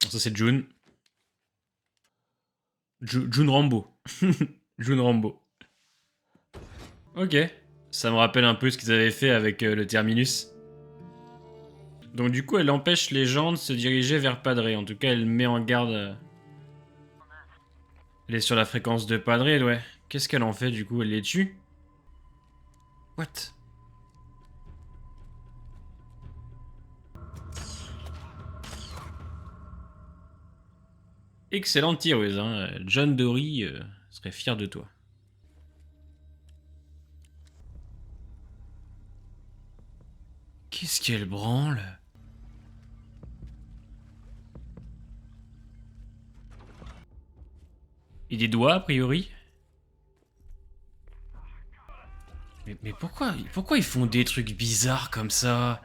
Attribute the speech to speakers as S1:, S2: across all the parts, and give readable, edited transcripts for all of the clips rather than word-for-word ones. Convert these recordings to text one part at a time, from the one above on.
S1: Ça c'est June. June Rambo. June Rambo. Ok. Ça me rappelle un peu ce qu'ils avaient fait avec le Terminus. Donc du coup, elle empêche les gens de se diriger vers Padré. En tout cas, elle met en garde... Elle est sur la fréquence de Padré, ouais. Qu'est-ce qu'elle en fait du coup? Elle les tue? What? Excellente tireuse, hein. John Dory serait fier de toi. Qu'est-ce qu'elle branle? Et des doigts, a priori? Mais pourquoi ils font des trucs bizarres comme ça?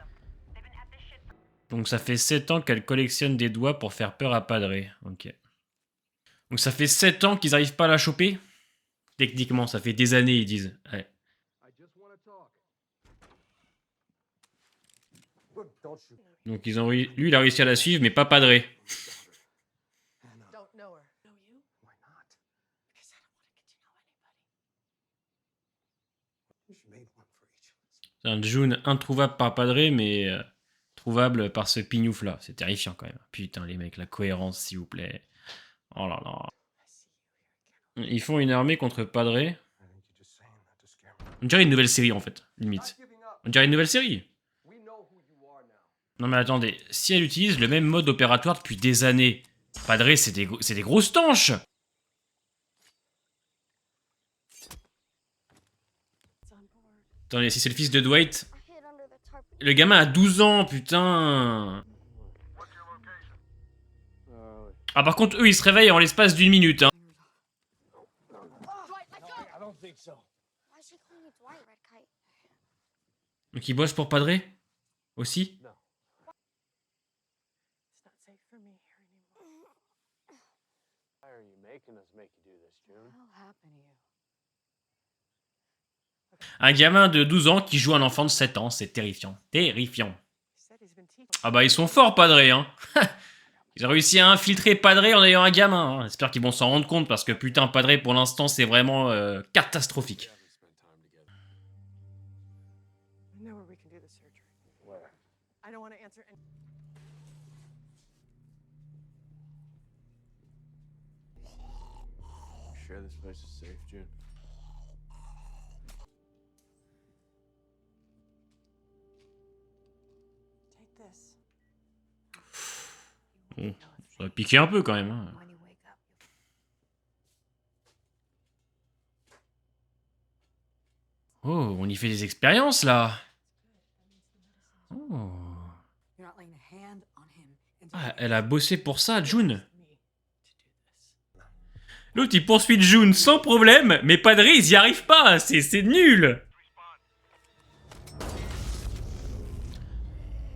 S1: Donc ça fait 7 ans qu'elle collectionne des doigts pour faire peur à Padré. Ok. Donc ça fait 7 ans qu'ils n'arrivent pas à la choper? Techniquement, ça fait des années, ils disent. Ouais. Donc ils ont lui, il a réussi à la suivre, mais pas Padré. C'est un June introuvable par Padré, mais trouvable par ce pignouf là. C'est terrifiant quand même. Putain les mecs, la cohérence s'il vous plaît. Oh là là. Ils font une armée contre Padré. On dirait une nouvelle série en fait, limite. On dirait une nouvelle série. Non mais attendez, si elle utilise le même mode opératoire depuis des années, Padré c'est des grosses tanches. Attendez, si c'est le fils de Dwight... Le gamin a 12 ans, putain. Ah par contre, eux ils se réveillent en l'espace d'une minute, hein. Donc ils bossent pour Padré? Aussi? Un gamin de 12 ans qui joue un enfant de 7 ans, c'est terrifiant. Terrifiant. Ah bah ils sont forts, Padré, hein. Ils ont réussi à infiltrer Padré en ayant un gamin. Hein. J'espère qu'ils vont s'en rendre compte parce que putain, Padré pour l'instant c'est vraiment catastrophique. Bon, ça va piquer un peu quand même. Hein. Oh, on y fait des expériences là. Oh. Ah, elle a bossé pour ça, June. L'autre il poursuit June sans problème, mais Padré ils y arrivent pas, c'est nul.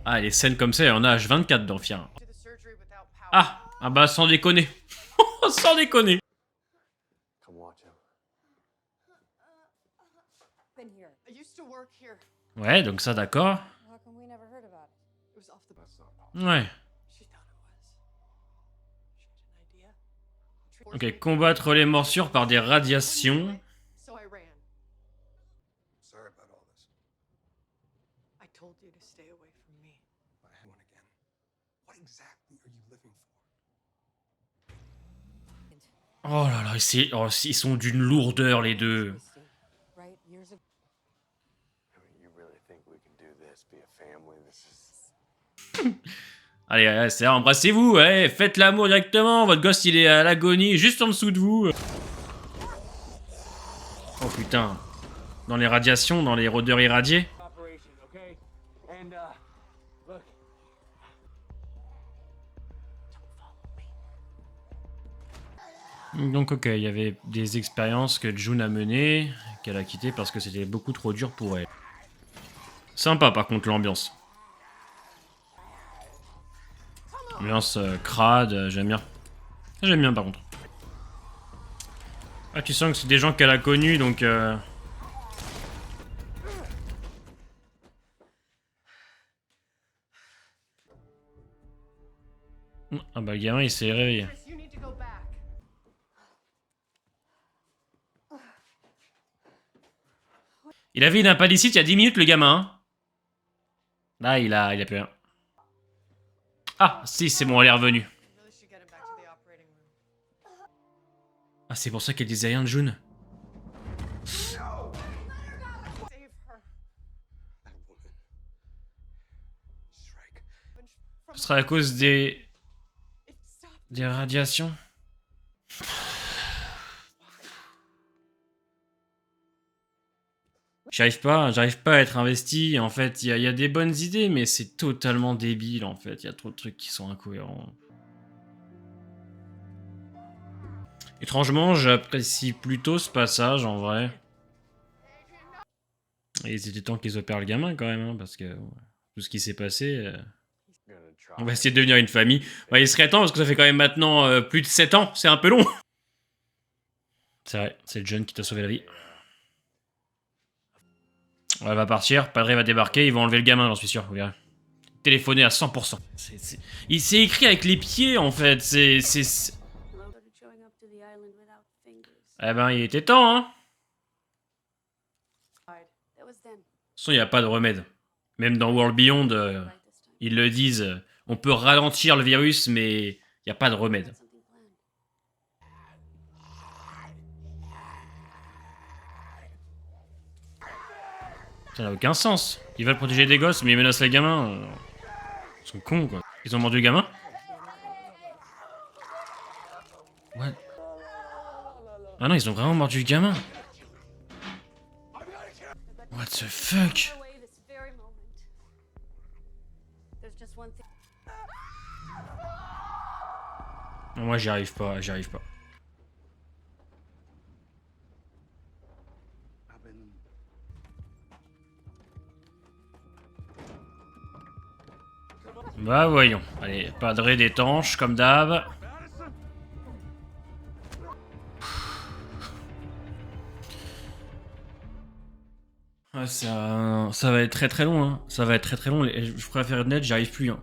S1: Ah, les scènes comme ça, il y en a H24 dans Fier. Ah bah sans déconner. Sans déconner. Ouais, donc ça d'accord. Ouais. Ok, combattre les morsures par des radiations. Oh là là, ils sont d'une lourdeur les deux. Allez, c'est embrassez-vous, ouais, faites l'amour directement, votre gosse il est à l'agonie, juste en dessous de vous. Oh putain, dans les radiations, dans les rôdeurs irradiés. Donc ok, il y avait des expériences que June a menées, qu'elle a quittées parce que c'était beaucoup trop dur pour elle. Sympa par contre l'ambiance. Ambiance crade, j'aime bien. J'aime bien par contre. Ah tu sens que c'est des gens qu'elle a connus donc... Ah bah, le gamin, il s'est réveillé. Il avait une appendicite il y a 10 minutes, le gamin. Là, il a plus rien. Ah, si, c'est bon, elle est revenue. Ah, c'est pour ça qu'elle disait rien de June. Ce sera à cause des radiations. J'arrive pas à être investi. En fait, il y a des bonnes idées, mais c'est totalement débile. En fait, il y a trop de trucs qui sont incohérents. Étrangement, j'apprécie plutôt ce passage en vrai. Et il était temps qu'ils opèrent le gamin quand même, hein, parce que tout ce qui s'est passé. On va essayer de devenir une famille. Ouais, il serait temps parce que ça fait quand même maintenant plus de 7 ans. C'est un peu long. C'est vrai, c'est le jeune qui t'a sauvé la vie. Elle va partir, Padré va débarquer, ils vont enlever le gamin, j'en suis sûr, vous verrez. Téléphoner à 100%. Il s'est écrit avec les pieds en fait, Eh ben, il était temps, hein. De toute façon, il n'y a pas de remède. Même dans World Beyond, ils le disent, on peut ralentir le virus, mais il n'y a pas de remède. Ça n'a aucun sens. Ils veulent protéger des gosses, mais ils menacent les gamins. Ils sont cons, quoi. Ils ont mordu le gamin? What? Ah non, ils ont vraiment mordu le gamin. What the fuck? Moi, j'y arrive pas, j'y arrive pas. Bah voyons. Allez, Padré d'étanche, comme d'hab. Ah, ça va être très très long, hein. Ça va être très très long. Je préfère être net, j'y arrive plus, hein.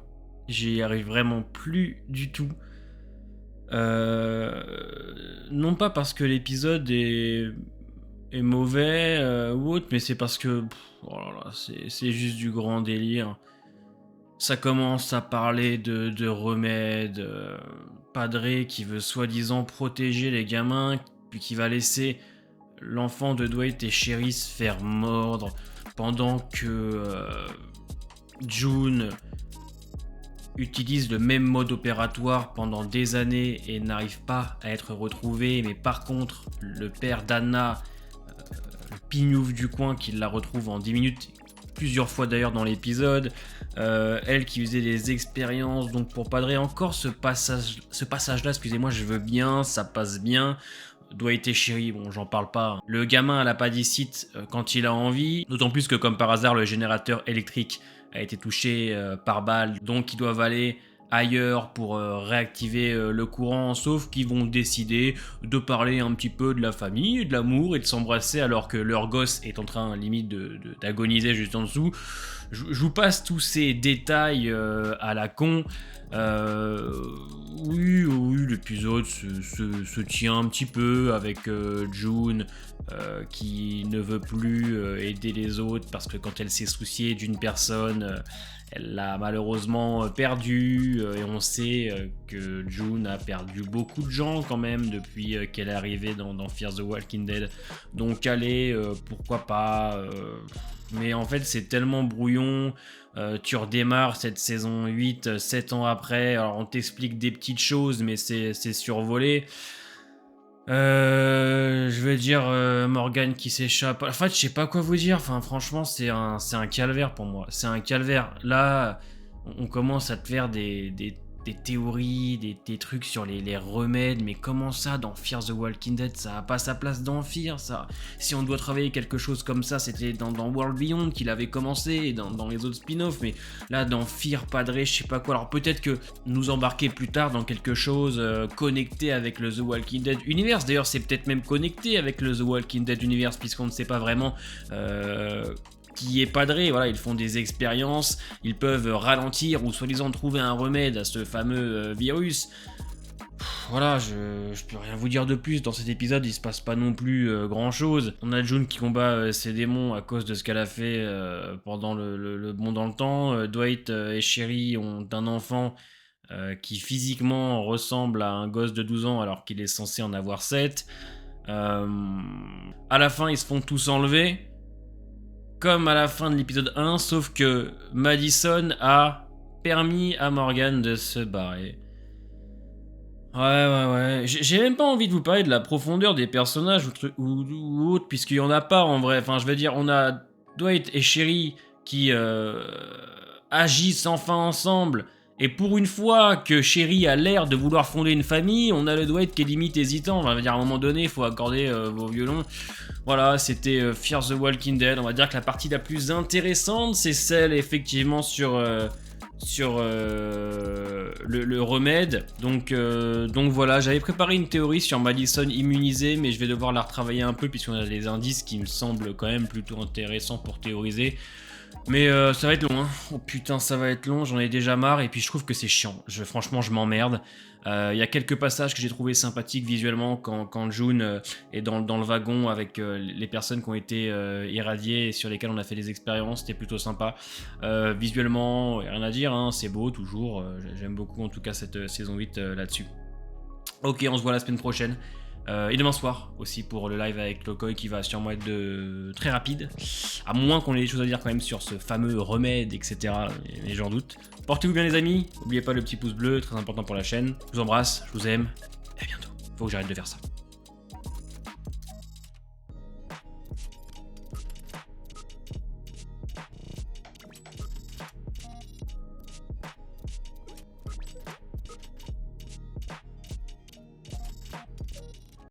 S1: J'y arrive vraiment plus du tout. Non pas parce que l'épisode est mauvais ou autre, mais c'est parce que oh là là, c'est juste du grand délire. Ça commence à parler de remèdes, Padré qui veut soi-disant protéger les gamins, puis qui va laisser l'enfant de Dwight et Sherry se faire mordre pendant que June utilise le même mode opératoire pendant des années et n'arrive pas à être retrouvé, mais par contre le père d'Anna, le pignouf du coin, qui la retrouve en 10 minutes, plusieurs fois d'ailleurs dans l'épisode, elle qui faisait des expériences, donc pour Padré encore ce passage là, excusez-moi, je veux bien, ça passe bien. Dwight et Sherry, bon j'en parle pas. Le gamin a la padicite quand il a envie, d'autant plus que comme par hasard le générateur électrique a été touché par balle, donc ils doivent aller ailleurs pour réactiver le courant, sauf qu'ils vont décider de parler un petit peu de la famille, de l'amour et de s'embrasser alors que leur gosse est en train limite d'agoniser juste en dessous. Je vous passe tous ces détails à la con. Oui, l'épisode se tient un petit peu avec June qui ne veut plus aider les autres parce que quand elle s'est souciée d'une personne, elle l'a malheureusement perdu et on sait que June a perdu beaucoup de gens quand même depuis qu'elle est arrivée dans Fear the Walking Dead. Donc allez, pourquoi pas. Mais en fait c'est tellement brouillon. Tu redémarres cette saison 8 7 ans après, alors on t'explique des petites choses mais c'est survolé. Je veux dire Morgan qui s'échappe. En fait, je sais pas quoi vous dire. Enfin, franchement, c'est un calvaire pour moi. C'est un calvaire. Là, on commence à te faire des théories, des trucs sur les remèdes. Mais comment ça, dans Fear the Walking Dead, ça a pas sa place dans Fear, ça? Si on doit travailler quelque chose comme ça, c'était dans World Beyond qu'il avait commencé, et dans les autres spin-offs. Mais là, dans Fear, Padré, je sais pas quoi. Alors peut-être que nous embarquer plus tard dans quelque chose connecté avec le The Walking Dead Universe. D'ailleurs, c'est peut-être même connecté avec le The Walking Dead Universe, puisqu'on ne sait pas vraiment qui est padré. Voilà, ils font des expériences, ils peuvent ralentir ou soi-disant trouver un remède à ce fameux virus. Voilà, je peux rien vous dire de plus. Dans cet épisode, il se passe pas non plus grand chose. On a June qui combat ses démons à cause de ce qu'elle a fait pendant le bond dans le temps. Dwight et Sherry ont un enfant qui physiquement ressemble à un gosse de 12 ans alors qu'il est censé en avoir 7. À la fin, ils se font tous enlever. Comme à la fin de l'épisode 1, sauf que Madison a permis à Morgan de se barrer. Ouais. J'ai même pas envie de vous parler de la profondeur des personnages ou autre, puisqu'il y en a pas en vrai. Enfin, je veux dire, on a Dwight et Sherry qui agissent enfin ensemble. Et pour une fois que Sherry a l'air de vouloir fonder une famille, on a le Dwight qui est limite hésitant. On va dire à un moment donné, il faut accorder vos violons. Voilà, c'était Fear the Walking Dead. On va dire que la partie la plus intéressante, c'est celle effectivement sur le remède. Donc voilà, j'avais préparé une théorie sur Madison immunisée, mais je vais devoir la retravailler un peu puisqu'on a des indices qui me semblent quand même plutôt intéressants pour théoriser. Mais ça va être long, hein. Oh putain, ça va être long, j'en ai déjà marre, et puis je trouve que c'est chiant. Franchement, je m'emmerde. Il y a quelques passages que j'ai trouvé sympathiques visuellement quand June est dans le wagon avec les personnes qui ont été irradiées et sur lesquelles on a fait des expériences, c'était plutôt sympa. Visuellement, rien à dire, hein, c'est beau toujours. J'aime beaucoup en tout cas cette saison 8 là-dessus. Ok, on se voit la semaine prochaine. Et demain soir aussi pour le live avec Lokoi qui va sûrement être très rapide. À moins qu'on ait des choses à dire quand même sur ce fameux remède, etc. Mais j'en doute. Portez-vous bien les amis. N'oubliez pas le petit pouce bleu, très important pour la chaîne. Je vous embrasse, je vous aime. Et à bientôt. Faut que j'arrête de faire ça.